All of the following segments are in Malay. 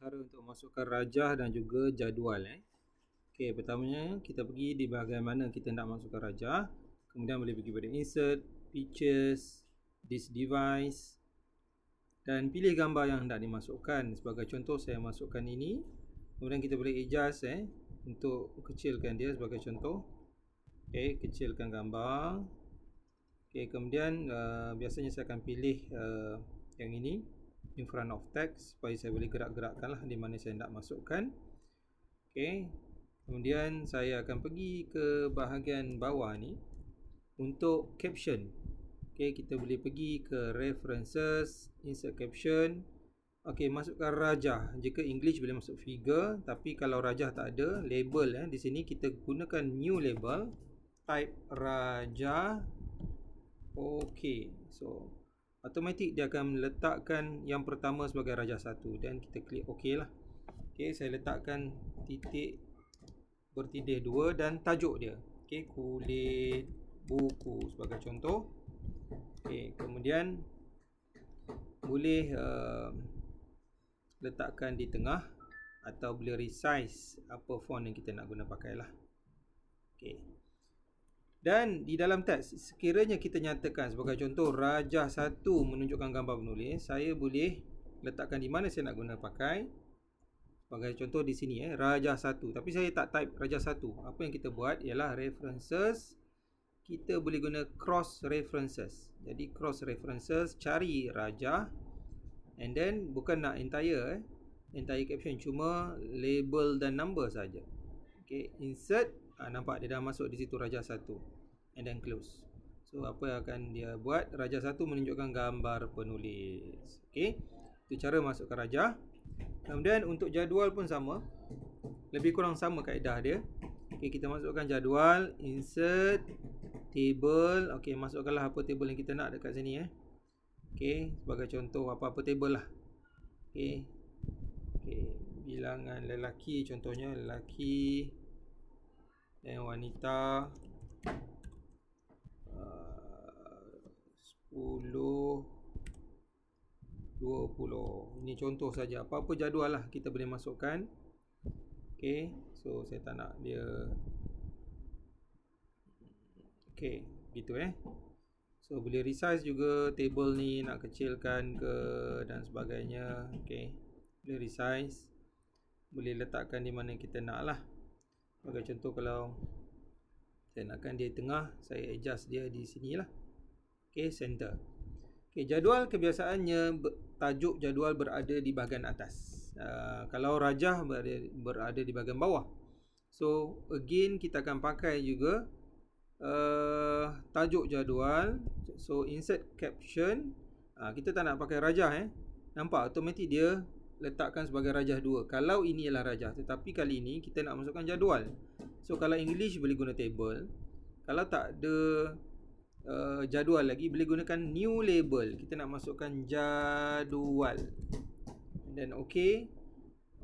cara untuk masukkan rajah dan juga jadual. Okey, pertamanya kita pergi di bahagian mana kita nak masukkan rajah. Kemudian boleh pergi pada insert, pictures, this device dan pilih gambar yang hendak dimasukkan. Sebagai contoh saya masukkan ini. Kemudian kita boleh adjust untuk kecilkan dia sebagai contoh. Okey, kecilkan gambar. Okey, kemudian biasanya saya akan pilih yang ini, in front of text, supaya saya boleh gerak-gerakkan lah di mana saya nak masukkan. Okey, kemudian saya akan pergi ke bahagian bawah ni untuk caption. Okey, kita boleh pergi ke references, insert caption. Okey, masukkan rajah. Jika English boleh masuk figure, tapi kalau rajah tak ada, label di sini kita gunakan new label, type rajah. Okey, so automatik dia akan meletakkan yang pertama sebagai rajah 1 dan kita klik OK lah. Okey, saya letakkan titik bertindih 2 dan tajuk dia. Okey, kulit buku sebagai contoh. Okey, kemudian boleh letakkan di tengah atau boleh resize apa font yang kita nak guna pakailah. Okey. Dan di dalam teks, sekiranya kita nyatakan sebagai contoh rajah 1 menunjukkan gambar penulis, saya boleh letakkan di mana saya nak guna pakai. Sebagai contoh di sini rajah 1, tapi saya tak type rajah 1. Apa yang kita buat ialah references, kita boleh guna cross references. Jadi cross references, cari rajah, and then bukan nak entire caption, cuma label dan number saja. Okey, insert, nampak dia dah masuk di situ rajah 1, and then close. So apa yang akan dia buat, rajah 1 menunjukkan gambar penulis. Okey, itu cara masukkan rajah. Kemudian untuk jadual pun sama, lebih kurang sama kaedah dia. Okey, kita masukkan jadual, insert, table. Okey, masukkanlah apa table yang kita nak dekat sini Okey, sebagai contoh apa-apa table lah. Okey. Okey, bilangan lelaki contohnya, lelaki dan wanita, 10, 20. Ini contoh saja. Apa-apa jadual lah kita boleh masukkan. Okey, so saya tak nak dia. Okey, gitu So boleh resize juga table ni, nak kecilkan ke dan sebagainya. Okey, boleh resize, boleh letakkan di mana kita nak lah. Sebagai contoh, kalau saya nakkan dia tengah, saya adjust dia di sini lah. Okey, center. Okey, jadual kebiasaannya tajuk jadual berada di bahagian atas. Kalau rajah berada di bahagian bawah. So again kita akan pakai juga tajuk jadual. So insert caption, kita tak nak pakai rajah Nampak automatik dia letakkan sebagai rajah 2 kalau ini ialah rajah. Tetapi kali ini kita nak masukkan jadual. So kalau English boleh guna table. Kalau tak ada jadual lagi, boleh gunakan new label. Kita nak masukkan jadual, dan OK.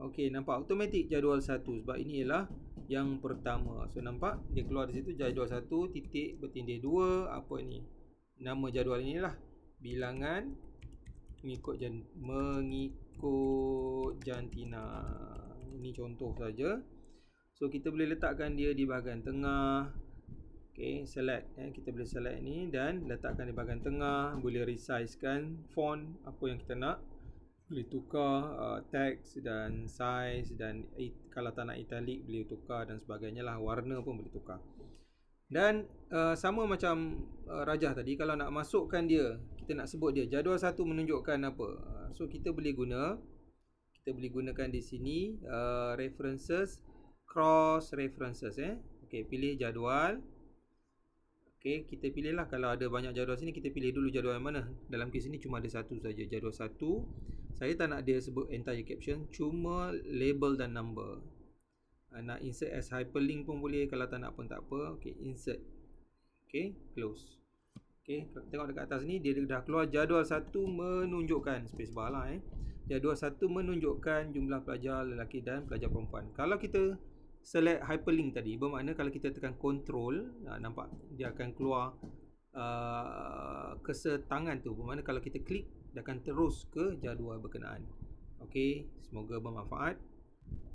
OK, nampak automatik jadual 1 sebab ini ialah yang pertama. So nampak dia keluar di situ jadual 1 titik bertindih 2. Apa ni nama jadual inilah, bilangan mengikut jantina. Ini contoh saja. So kita boleh letakkan dia di bahagian tengah. Okey, select kita boleh select ni dan letakkan di bahagian tengah. Boleh resizekan font apa yang kita nak. Boleh tukar teks dan size, dan kalau tak nak italic boleh tukar dan sebagainya lah. Warna pun boleh tukar. Dan sama macam rajah tadi, kalau nak masukkan dia, kita nak sebut dia jadual 1 menunjukkan apa. So kita boleh gunakan di sini references, cross references Okey, pilih jadual. Okey, kita pilihlah, kalau ada banyak jadual sini, kita pilih dulu jadual yang mana. Dalam kes ini cuma ada satu saja, jadual 1. Saya tak nak dia sebut entire caption, cuma label dan number. Nak insert as hyperlink pun boleh, kalau tak nak pun tak apa. Okey, insert. Okey, close. Okey, tengok dekat atas ni dia dah keluar jadual 1 menunjukkan spacebar lah Jadual 1 menunjukkan jumlah pelajar lelaki dan pelajar perempuan. Kalau kita select hyperlink tadi, bermakna kalau kita tekan control, nampak dia akan keluar cursor tangan tu. Bermakna kalau kita klik, dia akan terus ke jadual berkenaan. Okey, semoga bermanfaat.